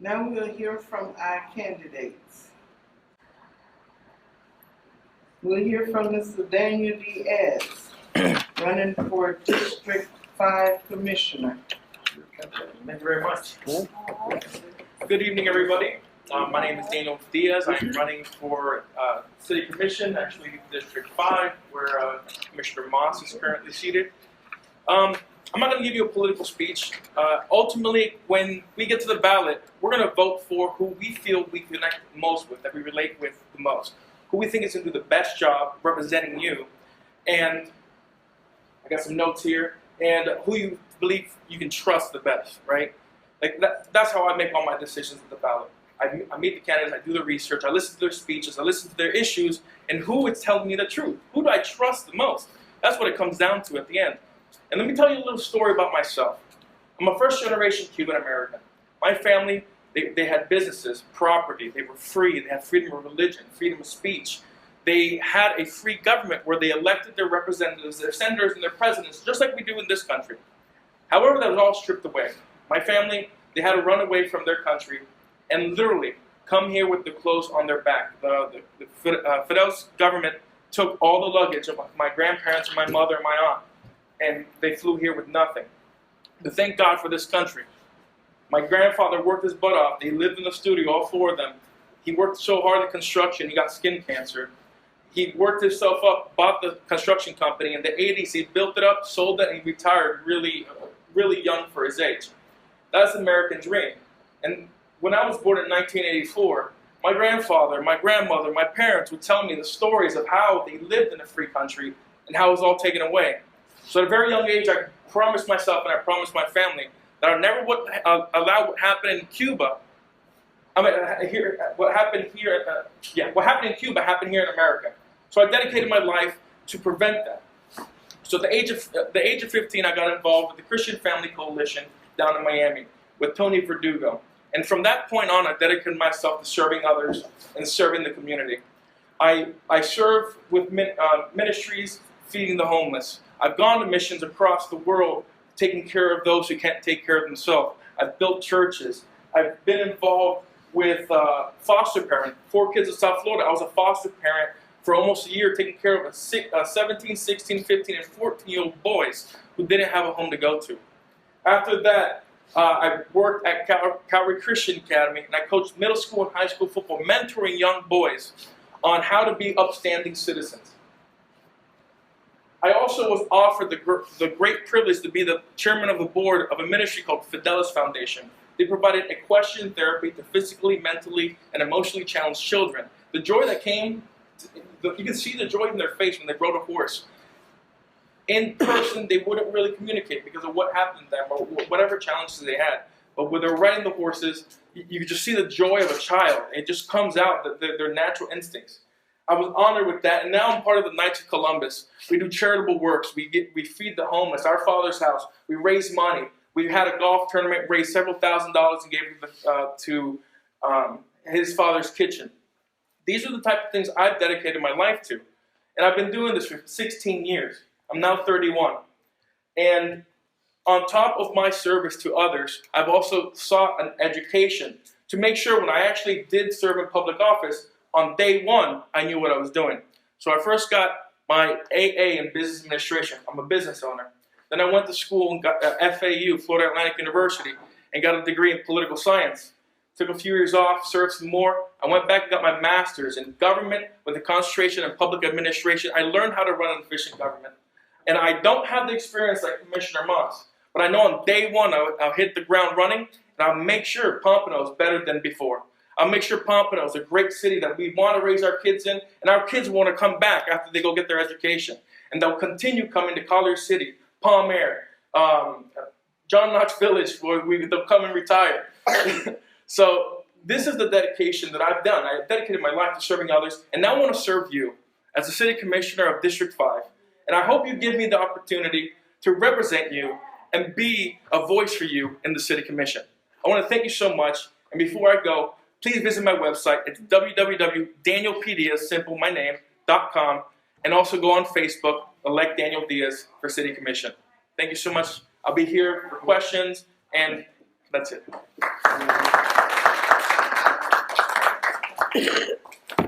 Now we'll hear from our candidates. We'll hear from Mr. Daniel Diaz, running for District 5 Commissioner. Thank you very much. Good evening, everybody. My name is Daniel Diaz. I'm running for City Commission, actually District 5, where Commissioner Moss is currently seated. I'm not going to give you a political speech. Ultimately, when we get to the ballot, we're going to vote for who we feel we connect most with, that we relate with the most, who we think is going to do the best job representing you. And I got some notes here. And who you believe you can trust the best, right? Like that's how I make all my decisions at the ballot. I meet the candidates, I do the research, I listen to their speeches, I listen to their issues, and who is telling me the truth. Who do I trust the most? That's what it comes down to at the end. And let me tell you a little story about myself. I'm a first-generation Cuban American. My family, they had businesses, property, they were free, they had freedom of religion, freedom of speech. They had a free government where they elected their representatives, their senators, and their presidents, just like we do in this country. However, that was all stripped away. My family, they had to run away from their country and literally come here with the clothes on their back. Fidel's government took all the luggage of my grandparents, and my mother, and my aunt, and they flew here with nothing. But thank God for this country. My grandfather worked his butt off. They lived in the studio, all four of them. He worked so hard in construction, he got skin cancer. He worked himself up, bought the construction company. In the 80s, he built it up, sold it, and he retired really young for his age. That's the American dream. And when I was born in 1984, my grandfather, my grandmother, my parents would tell me the stories of how they lived in a free country and how it was all taken away. So at a very young age, I promised myself and I promised my family that I never would allow what happened in Cuba. What happened in Cuba happened here in America. So I dedicated my life to prevent that. So at the age of 15, I got involved with the Christian Family Coalition down in Miami with Tony Verdugo. And from that point on, I dedicated myself to serving others and serving the community. I serve with ministries feeding the homeless. I've gone to missions across the world taking care of those who can't take care of themselves. I've built churches. I've been involved with foster parents. 4 kids in South Florida. I was a foster parent for almost a year, taking care of 17, 16, 15, and 14-year-old boys who didn't have a home to go to. After that, I worked at Calvary Christian Academy, and I coached middle school and high school football, mentoring young boys on how to be upstanding citizens. I also was offered the great privilege to be the chairman of the board of a ministry called Fidelis Foundation. They provided equestrian therapy to physically, mentally, and emotionally challenged children. The joy that came, you can see the joy in their face when they rode a horse. In person, they wouldn't really communicate because of what happened to them or whatever challenges they had. But when they're riding the horses, you can just see the joy of a child. It just comes out, their natural instincts. I was honored with that, and now I'm part of the Knights of Columbus. We do charitable works. We feed the homeless. Our Father's House. We raise money. We had a golf tournament, raised several $1,000s, and gave it to his father's kitchen. These are the type of things I've dedicated my life to, and I've been doing this for 16 years. I'm now 31, and on top of my service to others, I've also sought an education to make sure when I actually did serve in public office, on day one, I knew what I was doing. So I first got my AA in business administration. I'm a business owner. Then I went to school and got FAU, Florida Atlantic University, and got a degree in political science. Took a few years off, served some more. I went back and got my master's in government with a concentration in public administration. I learned how to run an efficient government. And I don't have the experience like Commissioner Moss, but I know on day one I'll hit the ground running, and I'll make sure Pompano is better than before. I'll make sure Pompano is a great city that we want to raise our kids in, and our kids want to come back after they go get their education. And they'll continue coming to Collier City, Palm Air, John Knox Village, where they'll come and retire. So this is the dedication that I've done. I dedicated my life to serving others, and now I want to serve you as the City Commissioner of District 5. And I hope you give me the opportunity to represent you and be a voice for you in the City Commission. I want to thank you so much. And before I go, please visit my website. It's www.danielpdiaz.com, and also go on Facebook, elect Daniel Diaz for City Commission. Thank you so much. I'll be here for questions, and that's it.